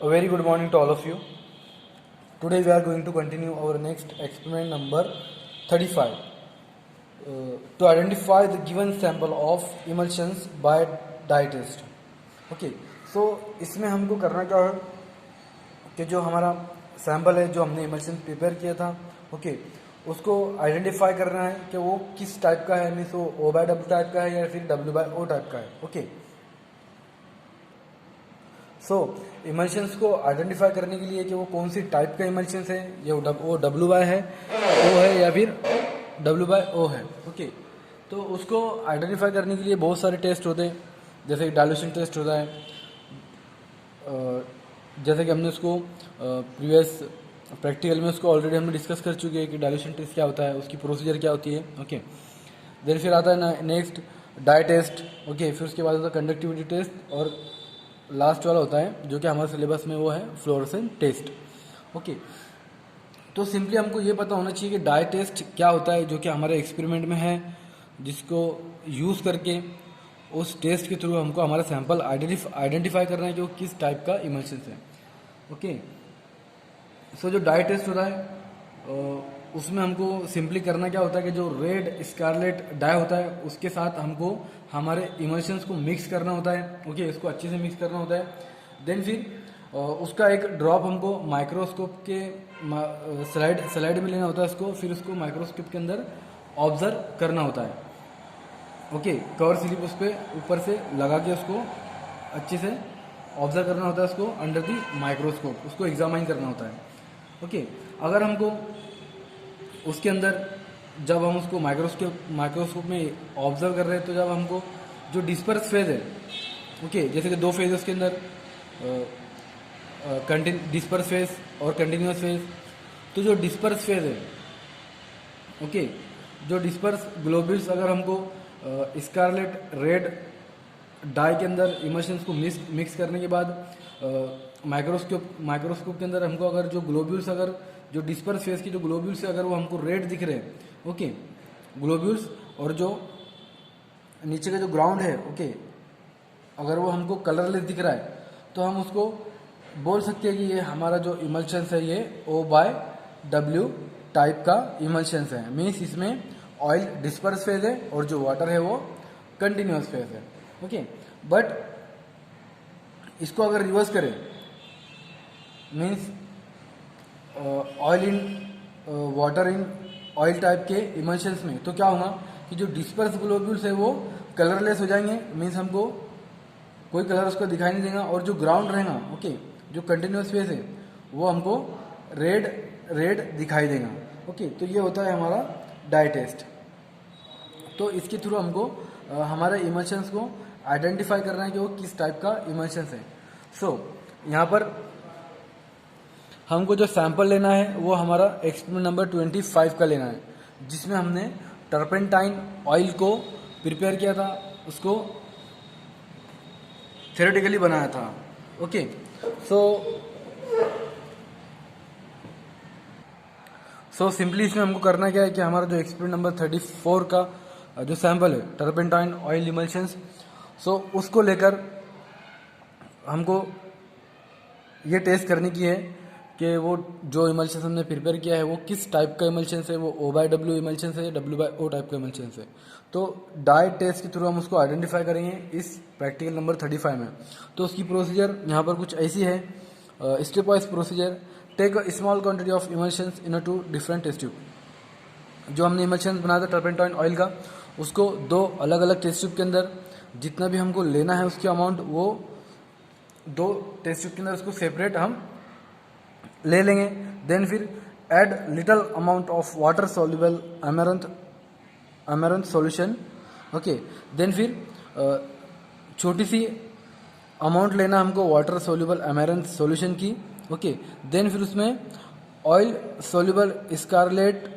A very good morning to all of you. Today we are going to continue our next experiment number 35 to identify the given sample of emulsions by dye test. Okay, so इसमें हमको करना क्या है कि जो हमारा sample है जो हमने इमल्शन प्रिपेयर किया था उसको आइडेंटिफाई करना है कि वो किस टाइप का है, मीन्स वो O बाय W टाइप का है या फिर W बाय O टाइप का है. सो इमल्शंस को आइडेंटिफाई करने के लिए कि वो कौन सी टाइप का इमल्शंस है, ये वो W बाय है, O है या फिर W बाय O है. तो उसको आइडेंटिफाई करने के लिए बहुत सारे टेस्ट होते हैं, जैसे कि डाइल्यूशन टेस्ट होता है, जैसे कि हमने उसको प्रीवियस प्रैक्टिकल में उसको ऑलरेडी हमने डिस्कस कर चुके हैं कि डाइल्यूशन टेस्ट क्या होता है, उसकी प्रोसीजर क्या होती है. देन फिर आता है नेक्स्ट डाई टेस्ट. फिर उसके बाद होता है कंडक्टिविटी टेस्ट और लास्ट वाला होता है जो कि हमारे सिलेबस में वो है फ्लोरेसेंट टेस्ट. तो सिंपली हमको ये पता होना चाहिए कि डाई टेस्ट क्या होता है जो कि हमारे एक्सपेरिमेंट में है, जिसको यूज़ करके उस टेस्ट के थ्रू हमको हमारा सैंपल आइडेंटिफाई करना है कि वो किस टाइप का इमल्शन है. सो जो डाई टेस्ट होता है उसमें हमको सिंपली करना क्या होता है कि जो रेड स्कारलेट डाई होता है उसके साथ हमको हमारे इमल्शंस को मिक्स करना होता है. इसको अच्छे से मिक्स करना होता है. देन फिर उसका एक ड्रॉप हमको माइक्रोस्कोप के स्लाइड में लेना होता है उसको, फिर उसको माइक्रोस्कोप के अंदर ऑब्जर्व करना होता है. कवर स्लिप उस पर ऊपर से लगा के उसको अच्छे से ऑब्जर्व करना होता है, उसको अंडर दी माइक्रोस्कोप उसको एग्जामाइन करना होता है. अगर हमको उसके अंदर जब हम उसको माइक्रोस्कोप में ऑब्जर्व कर रहे हैं तो जब हमको जो डिस्पर्स फेज है, जैसे कि दो फेज उसके अंदर डिस्पर्स फेज और कंटिन्यूस फेज. तो जो डिस्पर्स फेज है, जो डिस्पर्स ग्लोब्यूल्स अगर हमको स्कारलेट रेड डाई के अंदर इमल्शंस को मिक्स करने के बाद माइक्रोस्कोप के अंदर हमको अगर जो ग्लोब्यूल्स अगर जो डिस्पर्स फेज की जो ग्लोब्यूल्स है अगर वो हमको रेड दिख रहे हैं, ग्लोब्यूल्स, और जो नीचे का जो ग्राउंड है, अगर वो हमको कलरलेस दिख रहा है तो हम उसको बोल सकते हैं कि ये हमारा जो इमल्शंस है ये O बाय W टाइप का इमल्शंस है. मीन्स इसमें ऑयल डिस्पर्स फेज है और जो वाटर है वो कंटिन्यूस फेज है. बट इसको अगर रिवर्स करें, means oil in water in oil type के इमल्शंस में, तो क्या होगा कि जो डिस्पर्स ग्लोब्यूल्स है वो कलरलेस हो जाएंगे. मीन्स हमको कोई कलर उसको दिखाई नहीं देगा, और जो ग्राउंड रहेगा, जो कंटिन्यूस फेज है वो हमको रेड दिखाई देगा. तो ये होता है हमारा डाई टेस्ट. तो इसके थ्रू हमको हमारे इमल्शंस को आइडेंटिफाई करना है कि वो किस टाइप का इमल्शंस है. यहाँ पर हमको जो सैंपल लेना है वो हमारा एक्सपेरिमेंट नंबर 25 का लेना है, जिसमें हमने टर्पेंटाइन ऑयल को प्रिपेयर किया था, उसको थ्योरेटिकली बनाया था. सो सिंपली इसमें हमको करना क्या है कि हमारा जो एक्सपेरिमेंट नंबर 34 का जो सैंपल है टर्पेंटाइन ऑयल इमल्शंस, उसको लेकर हमको ये टेस्ट करने की है कि वो जो इमल्शन हमने प्रिपेयर किया है वो किस टाइप का इमल्शन है, वो O बाय W इमल्शन है या W बाय O टाइप का इमल्शन है. तो डाई टेस्ट के थ्रू हम उसको आइडेंटिफाई करेंगे इस प्रैक्टिकल नंबर 35 में. तो उसकी प्रोसीजर यहाँ पर कुछ ऐसी है. Stepwise procedure: take a small quantity of emulsions in a 2 different test tube. जो हमने इमल्शन बनाया था टर्पेंटाइन ऑयल का, उसको 2 अलग अलग टेस्ट ट्यूब के अंदर जितना भी हमको लेना है उसकी अमाउंट वो 2 टेस्ट ट्यूब के अंदर उसको सेपरेट हम ले लेंगे. देन फिर add little amount of water soluble amaranth solution. Then फिर छोटी सी अमाउंट लेना हमको वाटर सोल्यूबल अमेरंथ सॉल्यूशन की. देन फिर उसमें oil soluble scarlet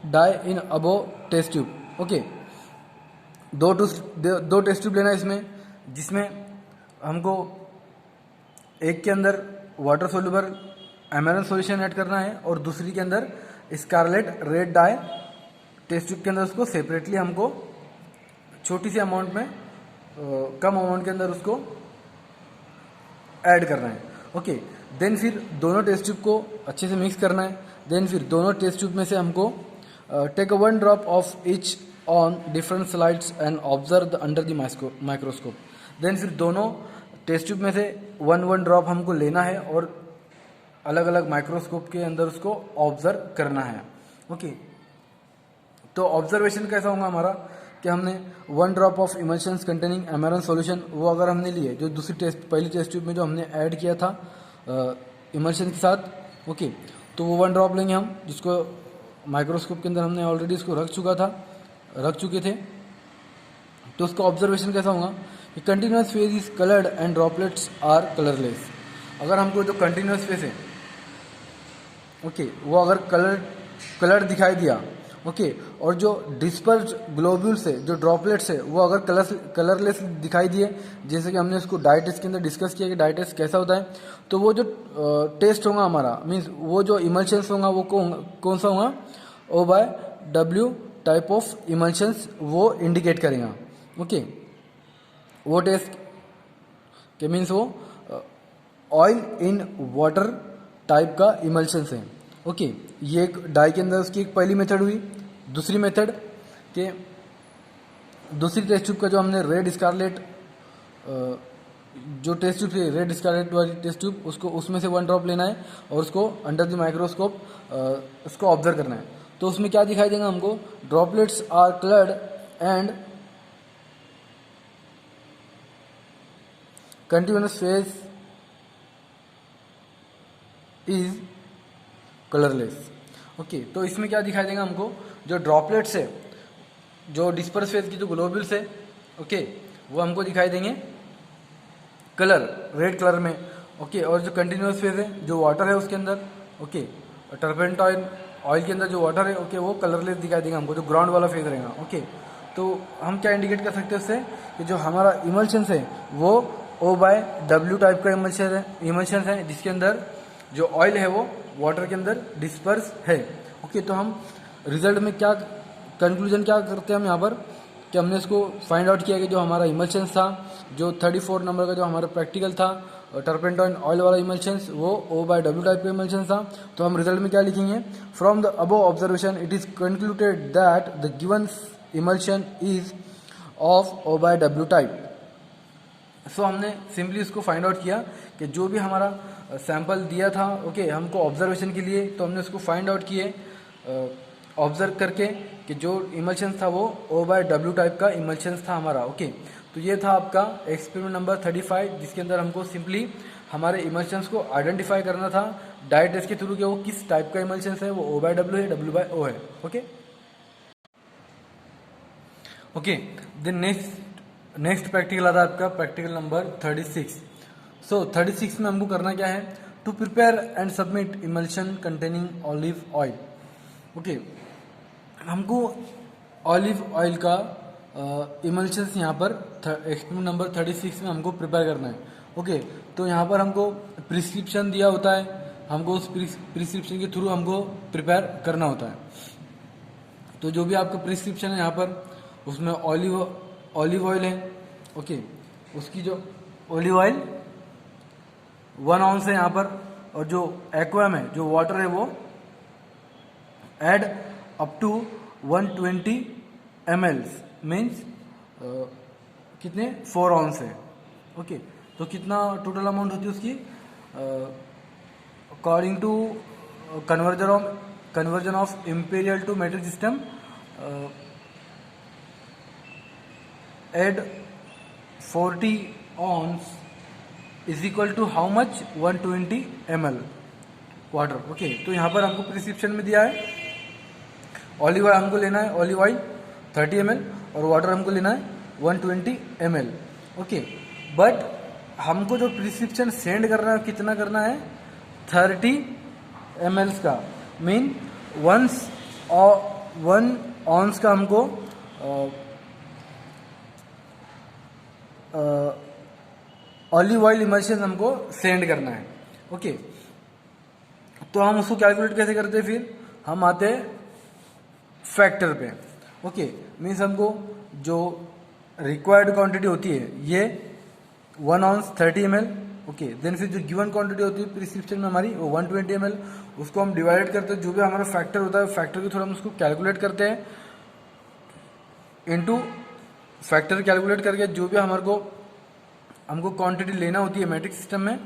dye in above test tube. दो टेस्ट ट्यूब लेना है इसमें, जिसमें हमको एक के अंदर water soluble amaranth solution add करना है और दूसरी के अंदर scarlet red dye test tube के अंदर उसको सेपरेटली हमको छोटी सी अमाउंट में कम अमाउंट के अंदर उसको ऐड करना है। ओके, देन फिर दोनों टेस्ट ट्यूब को अच्छे से मिक्स करना है। देन फिर दोनों टेस्ट ट्यूब में से हमको take 1 drop of each on different slides and observe under the microscope. Then फिर दोनों टेस्ट ट्यूब में से 1 ड्रॉप हमको लेना है और अलग अलग माइक्रोस्कोप के अंदर उसको ऑब्जर्व करना है। ओके, तो ऑब्जर्वेशन कैसा होगा हमारा कि हमने 1 drop of emulsions containing amaranth solution वो अगर हमने लिए जो पहली टेस्ट ट्यूब में जो हमने ऐड किया था इमल्शन के साथ, ओके, तो वो 1 ड्रॉप लेंगे हम, जिसको माइक्रोस्कोप के अंदर हमने ऑलरेडी इसको रख चुके थे। तो उसका ऑब्जर्वेशन कैसा होगा कि continuous phase is coloured and droplets are colourless. अगर हमको जो कंटिन्यूस फेज है, ओके, वो अगर कलर दिखाई दिया, ओके, और जो डिस्पर्स ग्लोब्यूल्स है, जो ड्रॉपलेट्स है, वो अगर कलरलेस दिखाई दिए, जैसे कि हमने इसको डाई टेस्ट के अंदर डिस्कस किया कि डाई टेस्ट कैसा होता है, तो वो जो टेस्ट होगा हमारा, मीन्स वो जो इमल्शंस होगा वो कौन सा होगा, O/W टाइप ऑफ इमल्शंस वो इंडिकेट करेगा। ओके, वो टेस्ट के मीन्स वो ऑयल इन वाटर टाइप का इमल्शंस है। ओके, ये एक डाई के अंदर उसकी एक पहली मेथड हुई। दूसरी मेथड के दूसरी टेस्ट ट्यूब का जो हमने रेड स्कारलेट जो टेस्ट ट्यूब थी, रेड स्कारलेट वाली टेस्ट ट्यूब, उसको उसमें से 1 ड्रॉप लेना है और उसको अंडर द माइक्रोस्कोप उसको ऑब्जर्व करना है। तो उसमें क्या दिखाई देगा हमको, droplets are coloured and continuous phase is colourless. Okay, तो इसमें क्या दिखाई देगा हमको, जो ड्रॉपलेट्स है, जो डिस्पर्स फेज की जो ग्लोब्यूल्स है, ओके, वो हमको दिखाई देंगे रेड कलर में। ओके, और जो कंटिन्यूअस फेज है, जो वाटर है उसके अंदर, ओके, टर्पेंटाइन ऑयल के अंदर जो वाटर है, ओके, वो कलरलेस दिखाई देगा हमको, जो ग्राउंड वाला फेज रहेगा। ओके, तो हम क्या इंडिकेट कर सकते हैं उससे कि जो हमारा इमल्शंस है वो O/W टाइप का इमल्शंस है, जिसके अंदर जो ऑयल है वो वाटर के अंदर डिस्पर्स है। ओके, तो हम रिजल्ट में क्या कंक्लूजन क्या करते हैं हम यहाँ पर कि हमने इसको फाइंड आउट किया कि जो हमारा इमल्शंस था, जो 34 नंबर का जो हमारा प्रैक्टिकल था टर्पेंटाइन ऑयल वाला इमल्शंस, वो O/W टाइप का इमल्शंस था। तो हम रिजल्ट में क्या लिखेंगे, from the above observation it is concluded that the given emulsion is of O/W type. So हमने सिंपली उसको फाइंड आउट किया कि जो भी हमारा सैंपल दिया था, ओके, हमको ऑब्जर्वेशन के लिए, तो हमने उसको फाइंड आउट किए ऑब्जर्व करके कि जो इमल्शन था वो O/W टाइप का इमल्शन था हमारा। ओके, तो ये था आपका एक्सपेरिमेंट नंबर 35, जिसके अंदर हमको सिंपली हमारे इमल्शंस को आइडेंटिफाई करना था डाई टेस्ट के थ्रू कि वो किस टाइप का इमल्शंस है, वो O/W है, W/O है। Okay, okay, then next practical आता है आपका प्रैक्टिकल नंबर 36। सो 36 में हमको करना क्या है, to prepare and submit emulsion containing olive oil. Okay, हमको ऑलिव ऑयल का इमल्शंस यहाँ पर एक्सपेरिमेंट नंबर 36 में हमको प्रिपेयर करना है। ओके, तो यहाँ पर हमको प्रिस्क्रिप्शन दिया होता है, हमको उस प्रिस्क्रिप्शन के थ्रू हमको प्रिपेयर करना होता है। तो जो भी आपका प्रिस्क्रिप्शन है यहाँ पर, उसमें ऑलिव ऑयल है। ओके, उसकी जो ऑलिव ऑयल 1 आउंस है यहाँ पर, और जो एक्वाम है, जो वाटर है, वो add up to 120 ml means कितने 4 आउंस है। ओके, तो कितना टोटल अमाउंट होती है उसकी, according to conversion of imperial to metric system, add 40 ounce is equal to how much 120 ml water. Okay, तो यहाँ पर हमको प्रिस्क्रिप्शन में दिया है ऑलिव ऑयल हमको लेना है, ऑलिव ऑयल 30 ml और वाटर हमको लेना है 120 ml। ओके, बट हमको जो प्रिस्क्रिप्शन सेंड करना है कितना करना है, 30 ml का, मीन 1 आउंस का हमको ऑलिव ऑयल इमल्शन हमको सेंड करना है। ओके, तो हम उसको कैलकुलेट कैसे करते हैं, फिर हम आते हैं फैक्टर पे। ओके, मीन्स हमको जो रिक्वायर्ड क्वांटिटी होती है ये 1 आउंस 30 ml, ओके। देन फिर जो गिवन क्वांटिटी होती है प्रिस्क्रिप्शन में हमारी वो 120 ml, उसको हम डिवाइड करते हैं, जो भी हमारा फैक्टर होता है फैक्टर के थ्रू हम उसको कैलकुलेट करते हैं, इनटू फैक्टर कैलकुलेट करके जो भी हमारे को हमको क्वांटिटी लेना होती है मैट्रिक सिस्टम में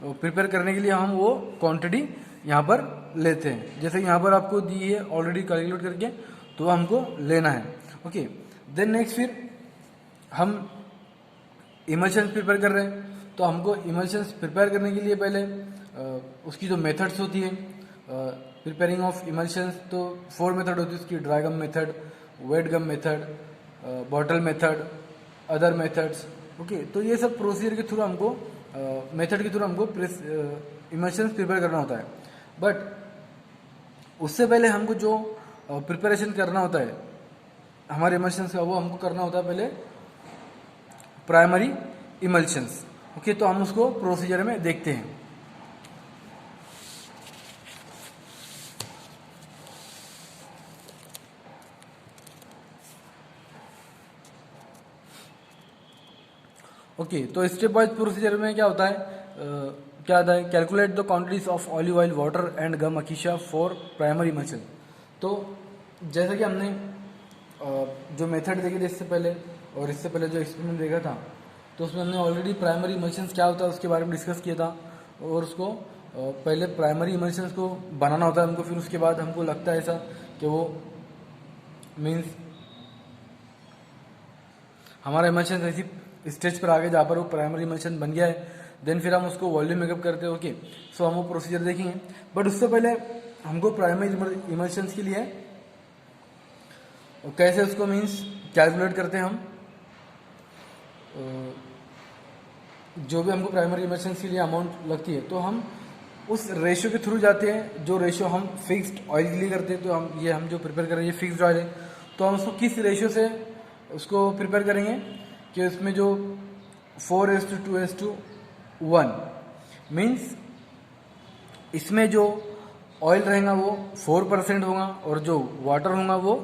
प्रिपेयर करने के लिए हम वो क्वांटिटी यहाँ पर लेते हैं। जैसे यहाँ पर आपको दी है ऑलरेडी कैलकुलेट करके, तो हमको लेना है। ओके। देन नेक्स्ट फिर हम इमल्शन प्रिपेयर कर रहे हैं, तो हमको इमल्शन प्रिपेयर करने के लिए पहले उसकी जो मेथड्स होती है प्रिपेयरिंग ऑफ इमल्शंस, तो 4 मेथड होती है उसकी, dry gum method, wet gum method, bottle method, other methods. Okay. तो ये सब प्रोसीजर के थ्रू हमको मेथड के थ्रू हमको इमल्शन प्रिपेयर करना होता है। बट उससे पहले हमको जो प्रिपरेशन करना होता है हमारे इमल्शंस का, वो हमको करना होता है पहले प्राइमरी इमल्शंस। ओके। तो हम उसको प्रोसीजर में देखते हैं। ओके। तो स्टेप वाइज प्रोसीजर में क्या होता है, calculate the quantities of olive oil, water and gum acacia for primary emulsion. तो जैसा कि हमने जो मेथड देखी थी इससे पहले और इससे पहले जो एक्सपेरिमेंट देखा था, तो उसमें हमने ऑलरेडी प्राइमरी इमल्शंस क्या होता है उसके बारे में डिस्कस किया था, और उसको पहले प्राइमरी इमल्शंस को बनाना होता है हमको, फिर उसके बाद हमको लगता है ऐसा कि वो मीन्स हमारा इमल्शन ऐसी स्टेज पर आ गए जहाँ पर वो प्राइमरी इमल्शन बन गया है। देन फिर हम उसको वॉल्यूम मेकअप करते हैं। ओके। सो हम वो प्रोसीजर देखेंगे, बट उससे पहले हमको प्राइमरी इमल्शंस के लिए कैसे उसको मीन्स कैलकुलेट करते हैं हम, जो भी हमको प्राइमरी इमल्शंस के लिए अमाउंट लगती है, तो हम उस रेशियो के थ्रू जाते हैं, जो रेशियो हम फिक्स्ड ऑयल के लिए करते हैं। तो हम जो प्रिपेयर कर रहे हैं ये फिक्स्ड ऑयल है, तो हम उसको किस रेशियो से उसको प्रिपेयर करेंगे कि उसमें जो 4:2:1 मीन्स इसमें जो ऑयल रहेगा वो 4% होगा, और जो वाटर होगा वो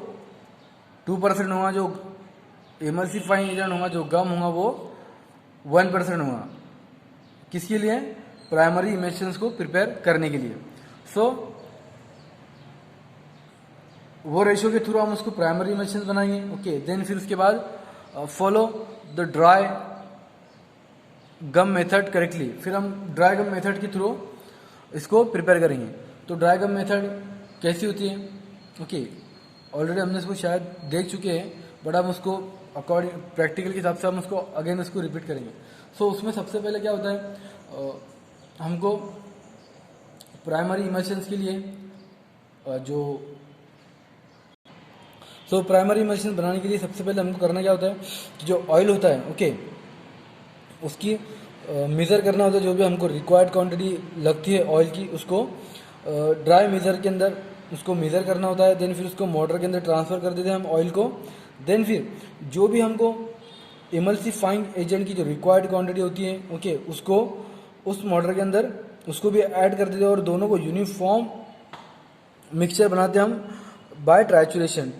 2% होगा, जो इमल्सिफाइंग एजेंट होगा, जो गम होगा वो 1% होगा। किसके लिए? प्राइमरी इमल्शंस को प्रिपेयर करने के लिए। सो वो रेशियो के थ्रू हम उसको प्राइमरी इमल्शंस बनाएंगे। ओके। देन फिर उसके बाद follow the dry gum method correctly. फिर हम ड्राई गम मेथड के थ्रू इसको प्रिपेयर करेंगे। तो ड्राई गम मेथड कैसी होती है? ओके। ऑलरेडी हमने इसको शायद देख चुके हैं, बट हम उसको अकॉर्डिंग प्रैक्टिकल के हिसाब से हम उसको अगेन उसको रिपीट करेंगे। सो उसमें सबसे पहले क्या होता है, हमको प्राइमरी इमल्शंस के लिए प्राइमरी इमल्शन बनाने के लिए सबसे पहले हमको करना क्या होता है कि जो ऑयल होता है, ओके, उसकी मेज़र करना होता है। जो भी हमको रिक्वायर्ड क्वांटिटी लगती है ऑयल की, उसको ड्राई मेज़र के अंदर उसको मेज़र करना होता है। देन फिर उसको मोटर के अंदर ट्रांसफ़र कर देते हैं हम ऑयल को। देन फिर जो भी हमको इमल्सिफाइंग एजेंट की जो रिक्वायर्ड क्वांटिटी होती है, ओके, उसको उस मोटर के अंदर उसको भी ऐड कर देते हैं, और दोनों को यूनिफॉर्म मिक्सचर बनाते हैं हम बाय ट्राइचुरेशन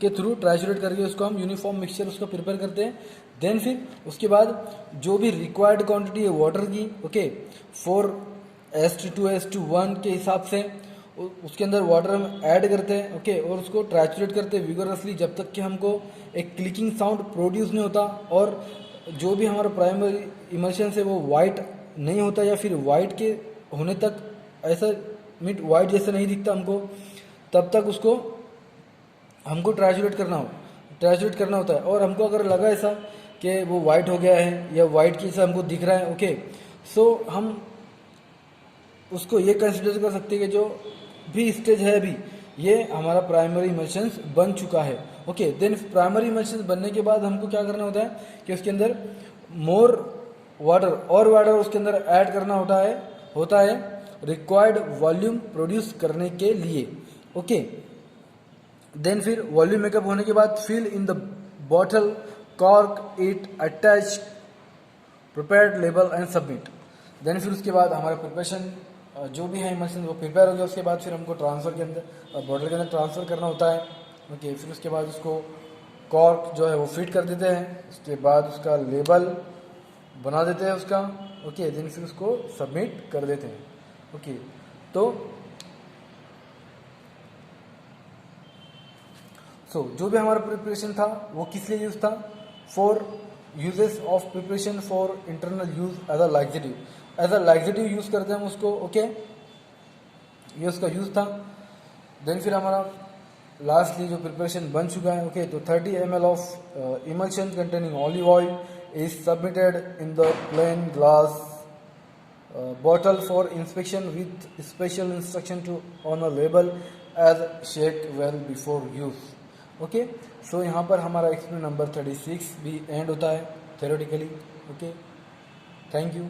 के थ्रू ट्राइचुरेट करके उसको हम यूनिफॉर्म मिक्सचर उसको प्रिपेयर करते हैं। देन फिर उसके बाद जो भी रिक्वायर्ड क्वांटिटी है वाटर की, ओके, 4:2:1 के हिसाब से उसके अंदर वाटर हम ऐड करते हैं, ओके, और उसको ट्राइचुरेट करते हैं विगोरसली जब तक कि हमको एक क्लिकिंग साउंड प्रोड्यूस नहीं होता, और जो भी हमारा प्राइमरी इमल्शन है वो वाइट नहीं होता, या फिर वाइट के होने तक ऐसा मीट वाइट जैसा नहीं दिखता हमको, तब तक उसको हमको ट्राइचुरेट करना होता है। और हमको अगर लगा ऐसा कि वो वाइट हो गया है या वाइट की जैसा हमको दिख रहा है, ओके, सो हम उसको ये कंसिडर कर सकते हैं कि जो भी स्टेज है अभी ये हमारा प्राइमरी इमल्शंस बन चुका है। ओके। देन प्राइमरी इमल्शंस बनने के बाद हमको क्या करना होता है कि उसके अंदर मोर वाटर और वाटर उसके अंदर ऐड करना होता है रिक्वायर्ड वॉल्यूम प्रोड्यूस करने के लिए। ओके। देन फिर वॉल्यूम मेकअप होने के बाद fill in the bottle, cork it, attach, prepared label and submit. Then फिर उसके बाद हमारा प्रिपरेशन जो भी है इमल्शन वो प्रिपेयर हो गया। उसके बाद फिर हमको ट्रांसफ़र के अंदर बॉटल के अंदर ट्रांसफ़र करना होता है। ओके। फिर उसके बाद उसको कॉर्क जो है वो फिट कर देते हैं। उसके बाद उसका लेबल बना देते हैं उसका, ओके, देन फिर उसको सबमिट कर देते हैं, ओके। तो जो भी हमारा प्रिपरेशन था वो किस लिए यूज था, for uses of preparation for internal use as a laxative use करते हैं हम उसको, ओके, ये उसका यूज था। देन फिर हमारा लास्टली जो प्रिपरेशन बन चुका है, ओके, तो 30 ml of emulsion containing olive oil is submitted in the plain glass bottle for inspection with special instruction to on a label as shake well before use, okay. So यहाँ पर हमारा experiment number 36 भी and होता है theoretically, okay. Thank you.